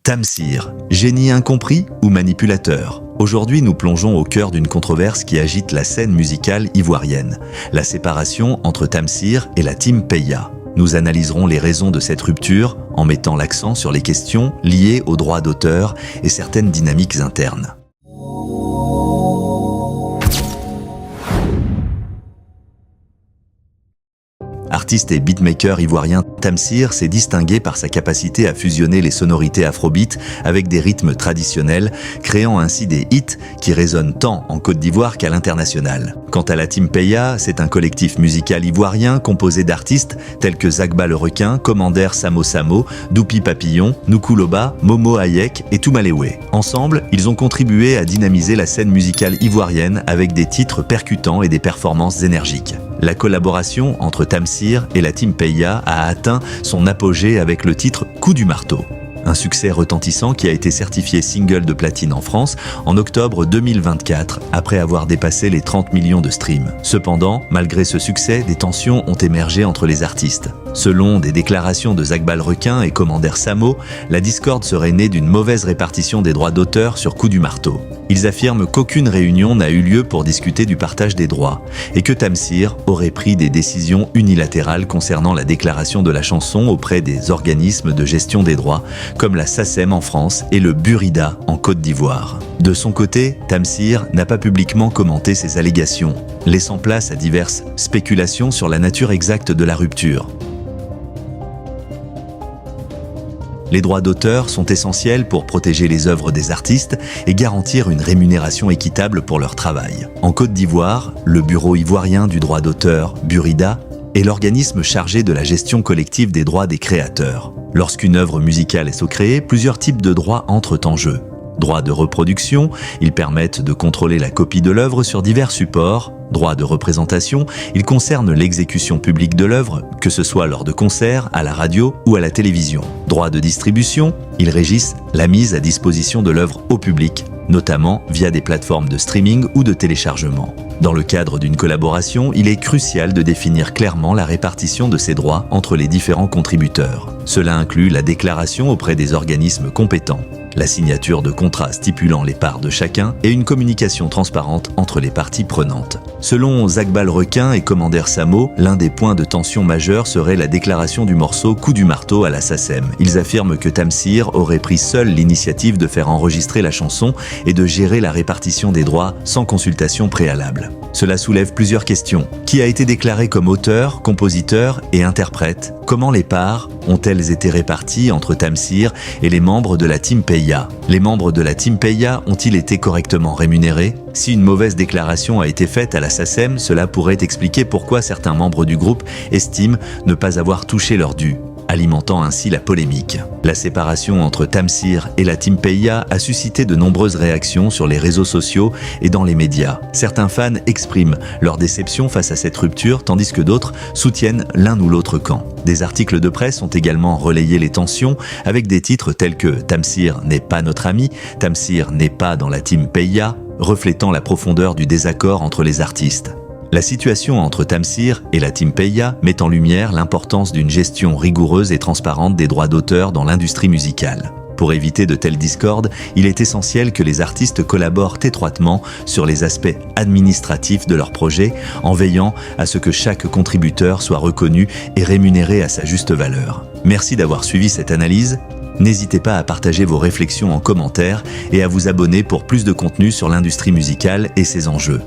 Tamsir, génie incompris ou manipulateur? Aujourd'hui, nous plongeons au cœur d'une controverse qui agite la scène musicale ivoirienne, la séparation entre Tamsir et la Team Peya. Nous analyserons les raisons de cette rupture en mettant l'accent sur les questions liées aux droits d'auteur et certaines dynamiques internes. Artiste et beatmaker ivoirien, Tamsir s'est distingué par sa capacité à fusionner les sonorités afrobeat avec des rythmes traditionnels, créant ainsi des hits qui résonnent tant en Côte d'Ivoire qu'à l'international. Quant à la Team Peya, c'est un collectif musical ivoirien composé d'artistes tels que Zagba le Requin, Commander Samo Samo, Doupi Papillon, Nukuloba, Momo Hayek et Toumalewe. Ensemble, ils ont contribué à dynamiser la scène musicale ivoirienne avec des titres percutants et des performances énergiques. La collaboration entre Tamsir et la Team Peya a atteint son apogée avec le titre « Coup du marteau ». Un succès retentissant qui a été certifié single de platine en France en octobre 2024, après avoir dépassé les 30 millions de streams. Cependant, malgré ce succès, des tensions ont émergé entre les artistes. Selon des déclarations de Zagba le Requin et Commander Samo, la discorde serait née d'une mauvaise répartition des droits d'auteur sur Coup du marteau. Ils affirment qu'aucune réunion n'a eu lieu pour discuter du partage des droits et que Tamsir aurait pris des décisions unilatérales concernant la déclaration de la chanson auprès des organismes de gestion des droits comme la SACEM en France et le Burida en Côte d'Ivoire. De son côté, Tamsir n'a pas publiquement commenté ces allégations, laissant place à diverses spéculations sur la nature exacte de la rupture. Les droits d'auteur sont essentiels pour protéger les œuvres des artistes et garantir une rémunération équitable pour leur travail. En Côte d'Ivoire, le Bureau ivoirien du droit d'auteur, Burida, est l'organisme chargé de la gestion collective des droits des créateurs. Lorsqu'une œuvre musicale est so-créée, plusieurs types de droits entrent en jeu. Droits de reproduction, ils permettent de contrôler la copie de l'œuvre sur divers supports. Droits de représentation, ils concernent l'exécution publique de l'œuvre, que ce soit lors de concerts, à la radio ou à la télévision. Droits de distribution, ils régissent la mise à disposition de l'œuvre au public, notamment via des plateformes de streaming ou de téléchargement. Dans le cadre d'une collaboration, il est crucial de définir clairement la répartition de ces droits entre les différents contributeurs. Cela inclut la déclaration auprès des organismes compétents, la signature de contrats stipulant les parts de chacun et une communication transparente entre les parties prenantes. Selon Zagba le Requin et Commander Samo, l'un des points de tension majeurs serait la déclaration du morceau Coup du marteau à la SACEM. Ils affirment que Tamsir aurait pris seul l'initiative de faire enregistrer la chanson et de gérer la répartition des droits sans consultation préalable. Cela soulève plusieurs questions. Qui a été déclaré comme auteur, compositeur et interprète? Comment les parts ont-elles été réparties entre Tamsir et les membres de la Team Peya? Les membres de la Team Peya ont-ils été correctement rémunérés? Si une mauvaise déclaration a été faite à la SACEM, cela pourrait expliquer pourquoi certains membres du groupe estiment ne pas avoir touché leur dû, alimentant ainsi la polémique. La séparation entre Tamsir et la Team Peya a suscité de nombreuses réactions sur les réseaux sociaux et dans les médias. Certains fans expriment leur déception face à cette rupture, tandis que d'autres soutiennent l'un ou l'autre camp. Des articles de presse ont également relayé les tensions avec des titres tels que « Tamsir n'est pas notre ami »,« Tamsir n'est pas dans la Team Peya », reflétant la profondeur du désaccord entre les artistes. La situation entre Tamsir et la Team Peya met en lumière l'importance d'une gestion rigoureuse et transparente des droits d'auteur dans l'industrie musicale. Pour éviter de telles discordes, il est essentiel que les artistes collaborent étroitement sur les aspects administratifs de leur projet, en veillant à ce que chaque contributeur soit reconnu et rémunéré à sa juste valeur. Merci d'avoir suivi cette analyse. N'hésitez pas à partager vos réflexions en commentaire et à vous abonner pour plus de contenu sur l'industrie musicale et ses enjeux.